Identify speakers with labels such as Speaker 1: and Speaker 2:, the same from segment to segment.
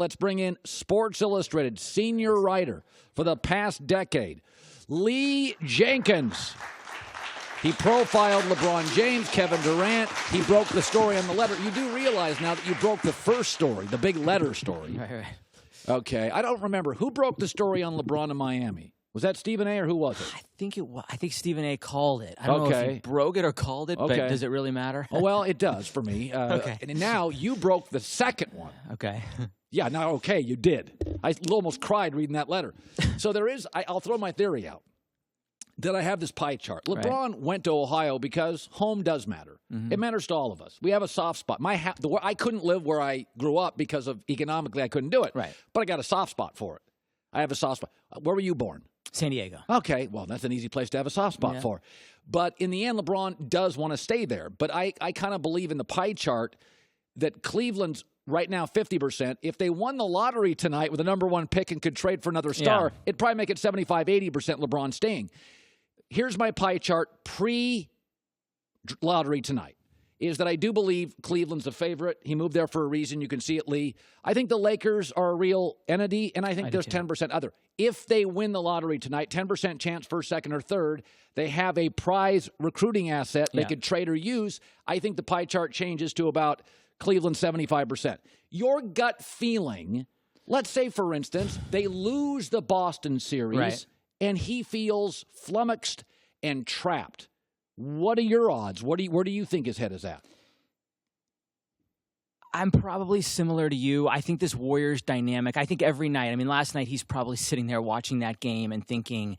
Speaker 1: let's bring in Sports Illustrated senior writer for the past decade, Lee Jenkins. He profiled LeBron James, Kevin Durant. He broke the story on the letter. You do realize now that you broke the first story, the big letter story.
Speaker 2: Right.
Speaker 1: Okay. I don't remember. Who broke the story on LeBron in Miami? Was that Stephen A. or who was it?
Speaker 2: I think Stephen A. called it. I don't know if he broke it or called it, but does it really matter?
Speaker 1: Oh, well, it does for me.
Speaker 2: Okay.
Speaker 1: And now you broke the second one.
Speaker 2: Okay.
Speaker 1: Yeah, now, okay, you did. I almost cried reading that letter. So there is, I'll throw my theory out. That I have this pie chart. LeBron went to Ohio because home does matter. Mm-hmm. It matters to all of us. We have a soft spot. I couldn't live where I grew up because of economically I couldn't do it.
Speaker 2: Right.
Speaker 1: But I got a soft spot for it. I have a soft spot. Where were you born?
Speaker 2: San Diego.
Speaker 1: Okay, well, that's an easy place to have a soft spot for. But in the end, LeBron does want to stay there. But I kind of believe in the pie chart that Cleveland's right now 50%. If they won the lottery tonight with the number one pick and could trade for another star, it'd probably make it 75, 80% LeBron staying. Here's my pie chart pre-lottery tonight, is that I do believe Cleveland's the favorite. He moved there for a reason. You can see it, Lee. I think the Lakers are a real entity, and I think there's 10% other. If they win the lottery tonight, 10% chance first, second, or third, they have a prize recruiting asset they could trade or use. I think the pie chart changes to about Cleveland 75%. Your gut feeling, let's say, for instance, they lose the Boston series.
Speaker 2: Right.
Speaker 1: And he feels flummoxed and trapped. What are your odds? Where do you think his head is at?
Speaker 2: I'm probably similar to you. I think this Warriors dynamic, I think every night, last night he's probably sitting there watching that game and thinking,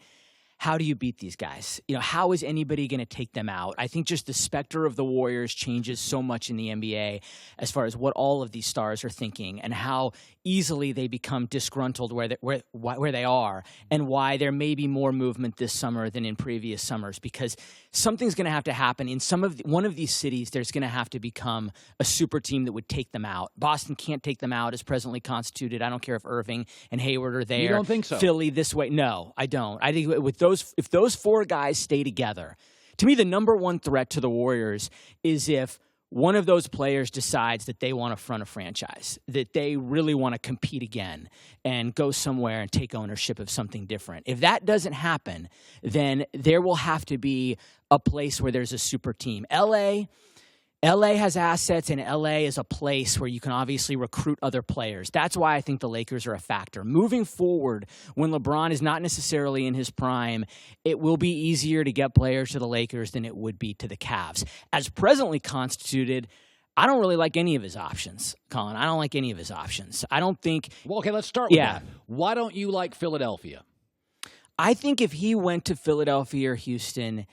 Speaker 2: how do you beat these guys? How is anybody going to take them out? I think just the specter of the Warriors changes so much in the NBA as far as what all of these stars are thinking and how easily they become disgruntled where they are and why there may be more movement this summer than in previous summers because something's going to have to happen. In one of these cities, there's going to have to become a super team that would take them out. Boston can't take them out as presently constituted. I don't care if Irving and Hayward are there.
Speaker 1: You don't think so?
Speaker 2: Philly this way. No, I don't. I think if those four guys stay together, to me, the number one threat to the Warriors is if one of those players decides that they want to front a franchise, that they really want to compete again and go somewhere and take ownership of something different. If that doesn't happen, then there will have to be a place where there's a super team. LA has assets, and LA is a place where you can obviously recruit other players. That's why I think the Lakers are a factor. Moving forward, when LeBron is not necessarily in his prime, it will be easier to get players to the Lakers than it would be to the Cavs. As presently constituted, I don't really like any of his options, Colin. I don't like any of his options. I don't think...
Speaker 1: Well, okay, let's start with that. Why don't you like Philadelphia?
Speaker 2: I think if he went to Philadelphia or Houston...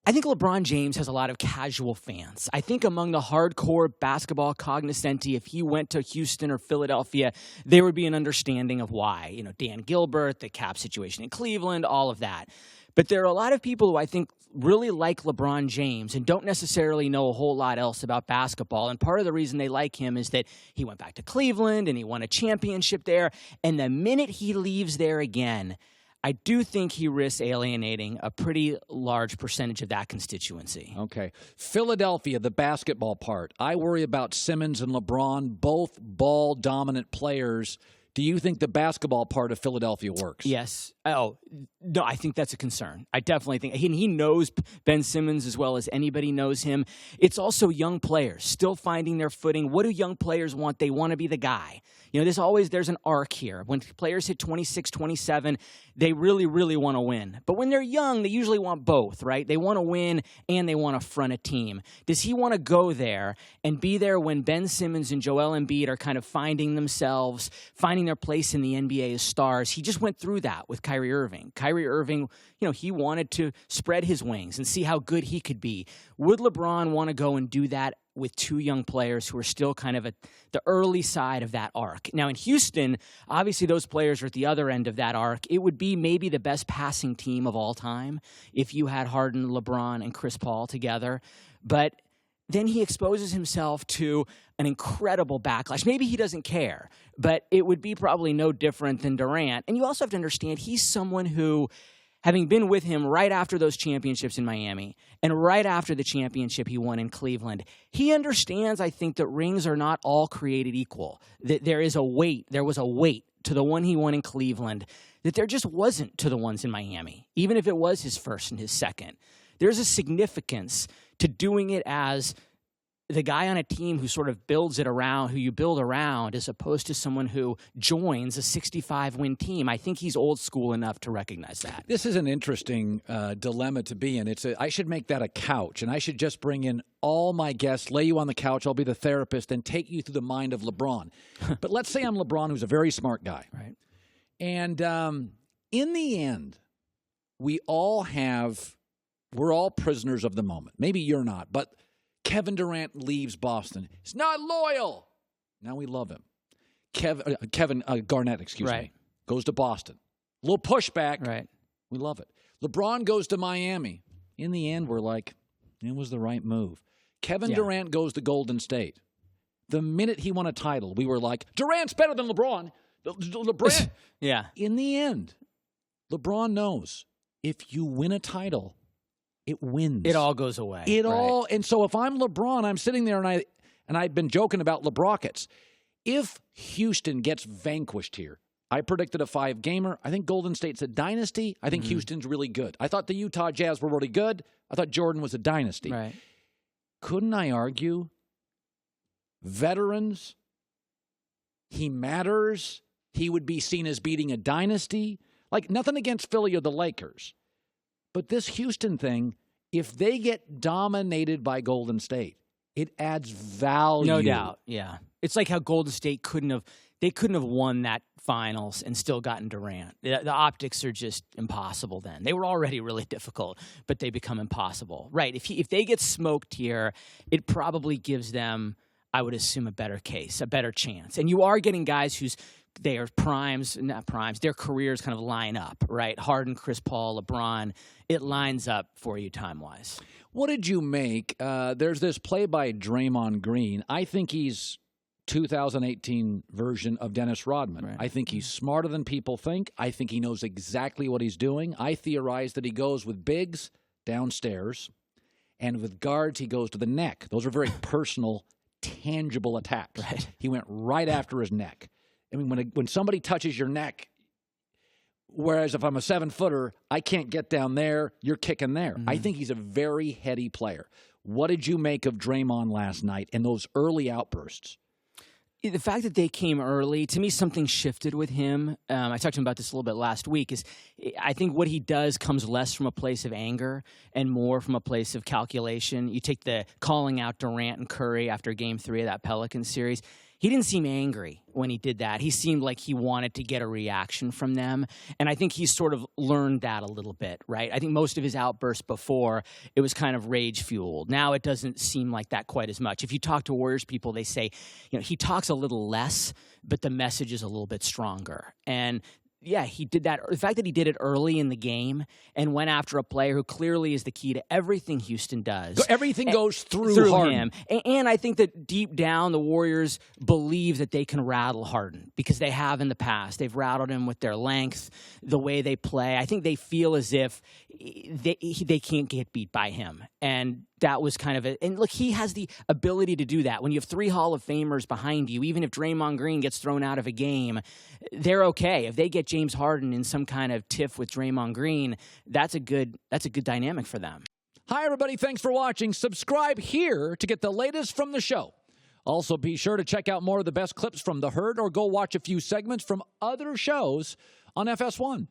Speaker 2: I think LeBron James has a lot of casual fans. I think among the hardcore basketball cognoscenti, if he went to Houston or Philadelphia, there would be an understanding of why. Dan Gilbert, the cap situation in Cleveland, all of that. But there are a lot of people who I think really like LeBron James and don't necessarily know a whole lot else about basketball. And part of the reason they like him is that he went back to Cleveland and he won a championship there. And the minute he leaves there again, I do think he risks alienating a pretty large percentage of that constituency.
Speaker 1: Okay. Philadelphia, the basketball part. I worry about Simmons and LeBron, both ball-dominant players. Do you think the basketball part of Philadelphia works?
Speaker 2: Yes. Oh, no, I think that's a concern. I definitely think he knows Ben Simmons as well as anybody knows him. It's also young players still finding their footing. What do young players want? They want to be the guy. There's an arc here. When players hit 26, 27, they really, really want to win. But when they're young, they usually want both, right? They want to win and they want to front a team. Does he want to go there and be there when Ben Simmons and Joel Embiid are kind of finding themselves, finding their place in the NBA as stars? He just went through that with Kyrie Irving. Kyrie Irving, he wanted to spread his wings and see how good he could be. Would LeBron want to go and do that with two young players who are still kind of at the early side of that arc? Now, in Houston, obviously those players are at the other end of that arc. It would be maybe the best passing team of all time if you had Harden, LeBron, and Chris Paul together. But then he exposes himself to an incredible backlash. Maybe he doesn't care, but it would be probably no different than Durant. And you also have to understand he's someone who having been with him right after those championships in Miami and right after the championship he won in Cleveland, he understands, I think, that rings are not all created equal. That there was a weight to the one he won in Cleveland that there just wasn't to the ones in Miami, even if it was his first and his second. There's a significance to doing it as the guy on a team who sort of builds it around, who you build around, as opposed to someone who joins a 65-win team. I think he's old school enough to recognize that.
Speaker 1: This is an interesting dilemma to be in. I should make that a couch, and I should just bring in all my guests, lay you on the couch, I'll be the therapist, and take you through the mind of LeBron. But let's say I'm LeBron, who's a very smart guy.
Speaker 2: Right.
Speaker 1: And in the end, we're all prisoners of the moment. Maybe you're not, but Kevin Durant leaves Boston. He's not loyal. Now we love him. Kevin Garnett, me, goes to Boston. A little pushback.
Speaker 2: Right.
Speaker 1: We love it. LeBron goes to Miami. In the end, we're like, it was the right move. Kevin Durant goes to Golden State. The minute he won a title, we were like, Durant's better than LeBron. LeBron.
Speaker 2: Yeah.
Speaker 1: In the end, LeBron knows if you win a title, it wins.
Speaker 2: It all goes away.
Speaker 1: And so if I'm LeBron, I'm sitting there and I've been joking about LeBrockets. If Houston gets vanquished here, I predicted a 5-gamer. I think Golden State's a dynasty. I think Houston's really good. I thought the Utah Jazz were really good. I thought Jordan was a dynasty.
Speaker 2: Right.
Speaker 1: Couldn't I argue? Veterans, he matters. He would be seen as beating a dynasty. Like, nothing against Philly or the Lakers. But this Houston thing, if they get dominated by Golden State, it adds value.
Speaker 2: No doubt, yeah. It's like how Golden State couldn't have won that finals and still gotten Durant. The optics are just impossible then. They were already really difficult, but they become impossible. Right, if they get smoked here, it probably gives them, I would assume, a better case, a better chance. And you are getting guys they are not primes, their careers kind of line up, right? Harden, Chris Paul, LeBron, it lines up for you time-wise.
Speaker 1: What did you make? There's this play by Draymond Green. I think he's 2018 version of Dennis Rodman. Right. I think he's smarter than people think. I think he knows exactly what he's doing. I theorize that he goes with bigs downstairs, and with guards, he goes to the neck. Those are very personal, tangible attacks.
Speaker 2: Right.
Speaker 1: He went right after his neck. I mean, when somebody touches your neck, whereas if I'm a 7-footer, I can't get down there, you're kicking there. I think he's a very heady player. What did you make of Draymond last night and those early outbursts?
Speaker 2: The fact that they came early, to me, something shifted with him. I talked to him about this a little bit last week. Is I think what he does comes less from a place of anger and more from a place of calculation. You take the calling out Durant and Curry after Game 3 of that Pelicans series. He didn't seem angry when he did that. He seemed like he wanted to get a reaction from them. And I think he's sort of learned that a little bit, right? I think most of his outbursts before, it was kind of rage-fueled. Now it doesn't seem like that quite as much. If you talk to Warriors people, they say, he talks a little less, but the message is a little bit stronger. And yeah, he did that. The fact that he did it early in the game and went after a player who clearly is the key to everything Houston does.
Speaker 1: Everything goes through Harden.
Speaker 2: him. And I think that deep down, the Warriors believe that they can rattle Harden because they have in the past. They've rattled him with their length, the way they play. I think they feel as if they can't get beat by him. And that was kind of it. And look, he has the ability to do that. When you have 3 Hall of Famers behind you, even if Draymond Green gets thrown out of a game, they're okay. If they get James Harden in some kind of tiff with Draymond Green, that's a good dynamic for them.
Speaker 1: Hi, everybody. Thanks for watching. Subscribe here to get the latest from the show. Also, be sure to check out more of the best clips from The Herd or go watch a few segments from other shows on FS1.